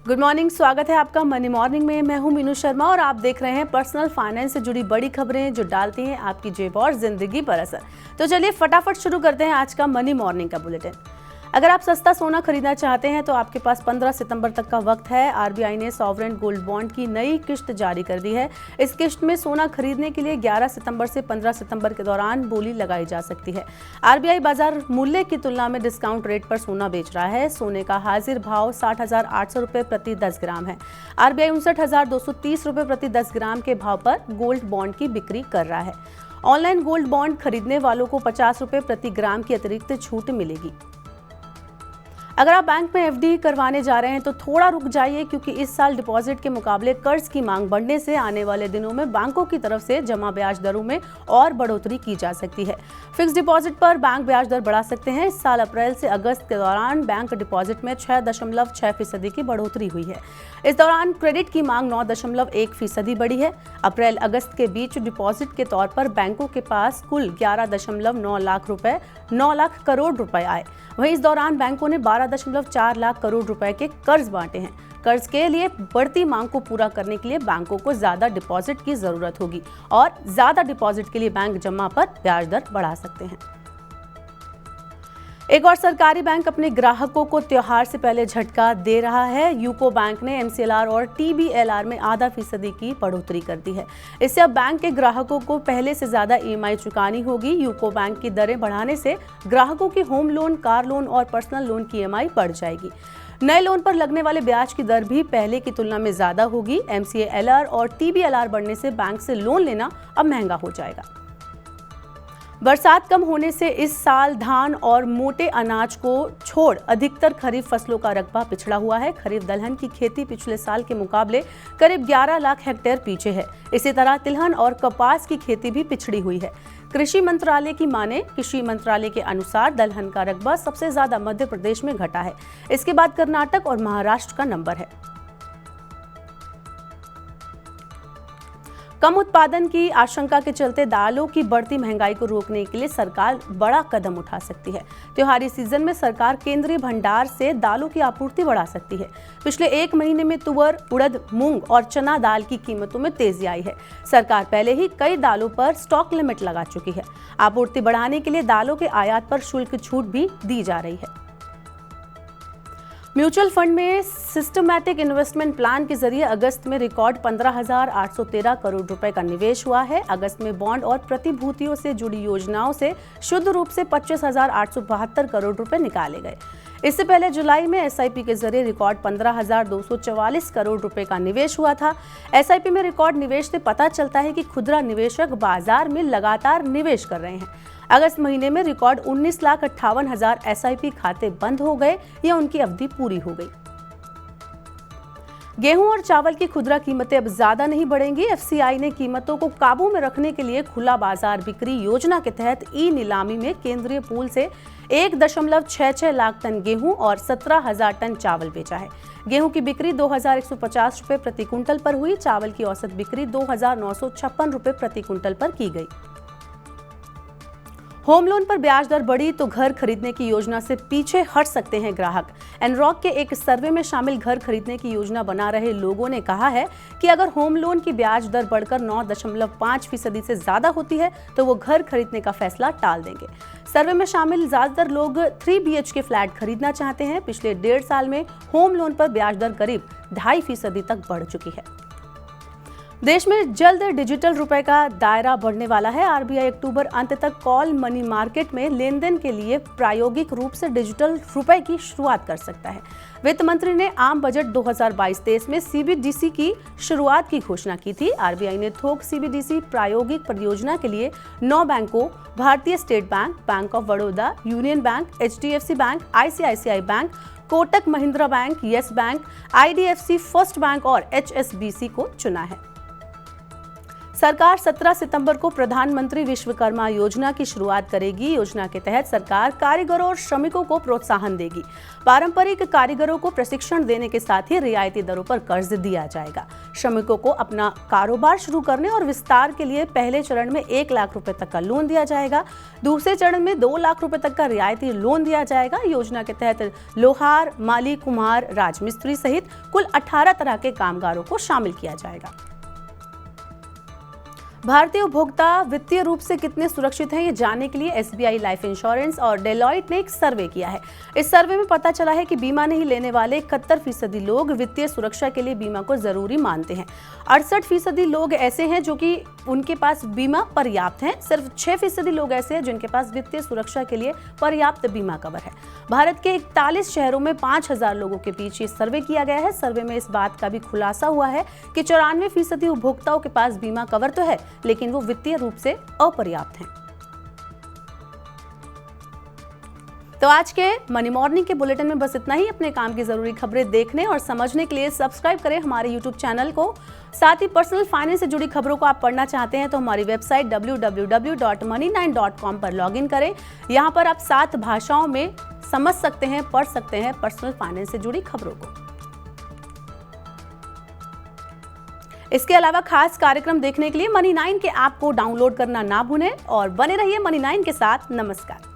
Good morning, स्वागत है आपका मनी मॉर्निंग में। मैं हूं मीनू शर्मा और आप देख रहे हैं पर्सनल फाइनेंस से जुड़ी बड़ी खबरें जो डालती हैं आपकी जेब और जिंदगी पर असर। तो चलिए फटाफट शुरू करते हैं आज का मनी मॉर्निंग का बुलेटिन। अगर आप सस्ता सोना खरीदना चाहते हैं तो आपके पास 15 सितंबर तक का वक्त है। आरबीआई ने सॉवरेन गोल्ड बॉन्ड की नई किश्त जारी कर दी है। इस किश्त में सोना खरीदने के लिए 11 सितंबर से 15 सितंबर के दौरान बोली लगाई जा सकती है। आरबीआई बाजार मूल्य की तुलना में डिस्काउंट रेट पर सोना बेच रहा है। सोने का हाजिर भाव 60,800 रुपये प्रति 10 ग्राम है। आरबीआई 59,230 रुपये प्रति 10 ग्राम के भाव पर गोल्ड बॉन्ड की बिक्री कर रहा है। ऑनलाइन गोल्ड बॉन्ड खरीदने वालों को 50 रुपये प्रति ग्राम की अतिरिक्त छूट मिलेगी। अगर आप बैंक में एफडी करवाने जा रहे हैं तो थोड़ा रुक जाइए, क्योंकि इस साल डिपॉजिट के मुकाबले कर्ज की मांग बढ़ने से आने वाले दिनों में बैंकों की तरफ से जमा ब्याज दरों में और बढ़ोतरी की जा सकती है। फिक्स डिपॉजिट पर बैंक ब्याज दर बढ़ा सकते हैं। इस साल अप्रैल से अगस्त के दौरान बैंक डिपॉजिट में 6.6% की बढ़ोतरी हुई है। इस दौरान क्रेडिट की मांग 9.1% बढ़ी है। अप्रैल अगस्त के बीच डिपॉजिट के तौर पर बैंकों के पास कुल 11.9 लाख करोड़ रुपए आए। वहीं इस दौरान बैंकों ने 12.4 लाख करोड़ रुपए के कर्ज बांटे हैं। कर्ज के लिए बढ़ती मांग को पूरा करने के लिए बैंकों को ज्यादा डिपॉजिट की जरूरत होगी और ज्यादा डिपॉजिट के लिए बैंक जमा पर ब्याज दर बढ़ा सकते हैं। एक और सरकारी बैंक अपने ग्राहकों को त्योहार से पहले झटका दे रहा है। यूको बैंक ने एमसीएलआर और टीबीएलआर में 0.5% की बढ़ोतरी कर दी है। इससे अब बैंक के ग्राहकों को पहले से ज्यादा ईएमआई चुकानी होगी। यूको बैंक की दरें बढ़ाने से ग्राहकों की होम लोन, कार लोन और पर्सनल लोन की ईएमआई बढ़ जाएगी। नए लोन पर लगने वाले ब्याज की दर भी पहले की तुलना में ज्यादा होगी। एमसीएलआर और टीबीएलआर बढ़ने से बैंक से लोन लेना अब महंगा हो जाएगा। बरसात कम होने से इस साल धान और मोटे अनाज को छोड़ अधिकतर खरीफ फसलों का रकबा पिछड़ा हुआ है। खरीफ दलहन की खेती पिछले साल के मुकाबले करीब 11 लाख हेक्टेयर पीछे है। इसी तरह तिलहन और कपास की खेती भी पिछड़ी हुई है। कृषि मंत्रालय की माने, कृषि मंत्रालय के अनुसार दलहन का रकबा सबसे ज्यादा मध्य प्रदेश में घटा है। इसके बाद कर्नाटक और महाराष्ट्र का नंबर है। कम उत्पादन की आशंका के चलते दालों की बढ़ती महंगाई को रोकने के लिए सरकार बड़ा कदम उठा सकती है। त्योहारी सीजन में सरकार केंद्रीय भंडार से दालों की आपूर्ति बढ़ा सकती है। पिछले 1 महीने में तुअर, उड़द, मूंग और चना दाल की कीमतों में तेजी आई है। सरकार पहले ही कई दालों पर स्टॉक लिमिट लगा चुकी है। आपूर्ति बढ़ाने के लिए दालों के आयात पर शुल्क छूट भी दी जा रही है। म्यूचुअल फंड में सिस्टमैटिक इन्वेस्टमेंट प्लान के जरिए अगस्त में रिकॉर्ड 15,813 करोड़ रुपए का निवेश हुआ है। अगस्त में बॉन्ड और प्रतिभूतियों से जुड़ी योजनाओं से शुद्ध रूप से 25,872 करोड़ रुपए निकाले गए। इससे पहले जुलाई में एसआईपी के जरिए रिकॉर्ड 15,244 करोड़ रुपए का निवेश हुआ था। एसआईपी में रिकॉर्ड निवेश से पता चलता है कि खुदरा निवेशक बाजार में लगातार निवेश कर रहे हैं। अगस्त महीने में रिकॉर्ड 19,58,000 एसआईपी खाते बंद हो गए या उनकी अवधि पूरी हो गई। गेहूं और चावल की खुदरा कीमतें अब ज्यादा नहीं बढ़ेंगी। एफसीआई ने कीमतों को काबू में रखने के लिए खुला बाजार बिक्री योजना के तहत ई नीलामी में केंद्रीय पूल से 1.66 लाख टन गेहूं और 17,000 टन चावल बेचा है। गेहूं की बिक्री 2,150 रुपये प्रति कुंटल पर हुई। चावल की औसत बिक्री 2,956 रुपये प्रति कुंटल पर की गई। होम लोन पर ब्याज दर बढ़ी तो घर खरीदने की योजना से पीछे हट सकते हैं ग्राहक। एनरॉक के एक सर्वे में शामिल घर खरीदने की योजना बना रहे लोगों ने कहा है कि अगर होम लोन की ब्याज दर बढ़कर 9.5% से ज्यादा होती है तो वो घर खरीदने का फैसला टाल देंगे। सर्वे में शामिल ज्यादातर लोग 3 BHK फ्लैट खरीदना चाहते हैं। पिछले 1.5 साल में होम लोन पर ब्याज दर करीब 2.5% तक बढ़ चुकी है। देश में जल्द डिजिटल रुपए का दायरा बढ़ने वाला है। आरबीआई अक्टूबर अंत तक कॉल मनी मार्केट में लेन देन के लिए प्रायोगिक रूप से डिजिटल रुपए की शुरुआत कर सकता है। वित्त मंत्री ने आम बजट 2022-23 में सीबीडीसी की शुरुआत की घोषणा की थी। आरबीआई ने थोक सीबीडीसी प्रायोगिक परियोजना के लिए 9 बैंकों भारतीय state bank, bank of Baroda, union bank, HDFC bank, ICICI bank, Kotak Mahindra bank, yes bank, IDFC first bank और एचएसबीसी को चुना है। सरकार 17 सितंबर को प्रधानमंत्री विश्वकर्मा योजना की शुरुआत करेगी। योजना के तहत सरकार कारीगरों और श्रमिकों को प्रोत्साहन देगी। पारंपरिक कारीगरों को प्रशिक्षण देने के साथ ही रियायती दरों पर कर्ज दिया जाएगा। श्रमिकों को अपना कारोबार शुरू करने और विस्तार के लिए पहले चरण में 1 लाख रुपए तक का लोन दिया जाएगा। दूसरे चरण में 2 लाख रुपए तक का रियायती लोन दिया जाएगा। योजना के तहत लोहार, माली, कुम्हार, राजमिस्त्री सहित कुल 18 तरह के कामगारों को शामिल किया जाएगा। भारतीय उपभोक्ता वित्तीय रूप से कितने सुरक्षित हैं, ये जानने के लिए SBI लाइफ इंश्योरेंस और डेलॉयट ने एक सर्वे किया है। इस सर्वे में पता चला है कि बीमा नहीं लेने वाले 71% लोग वित्तीय सुरक्षा के लिए बीमा को जरूरी मानते हैं। 68% लोग ऐसे हैं जो कि उनके पास बीमा पर्याप्त है। सिर्फ 6% लोग ऐसे हैं जिनके पास वित्तीय सुरक्षा के लिए पर्याप्त बीमा कवर है। भारत के 41 शहरों में 5000 लोगों के बीच ये सर्वे किया गया है। सर्वे में इस बात का भी खुलासा हुआ है कि 94% उपभोक्ताओं के पास बीमा कवर तो है, लेकिन वो वित्तीय रूप से अपर्याप्त हैं। तो आज के मनी मॉर्निंग के बुलेटिन में बस इतना ही। अपने काम की जरूरी खबरें देखने और समझने के लिए सब्सक्राइब करें हमारे YouTube चैनल को। साथ ही पर्सनल फाइनेंस से जुड़ी खबरों को आप पढ़ना चाहते हैं तो हमारी वेबसाइट www.money9.com पर लॉगिन करें। यहाँ पर आप 7 भाषाओं में समझ सकते हैं, पढ़ सकते हैं पर्सनल फाइनेंस से जुड़ी खबरों को। इसके अलावा खास कार्यक्रम देखने के लिए मनी 9 के ऐप को डाउनलोड करना ना भूलें और बने रहिए मनी 9 के साथ। नमस्कार।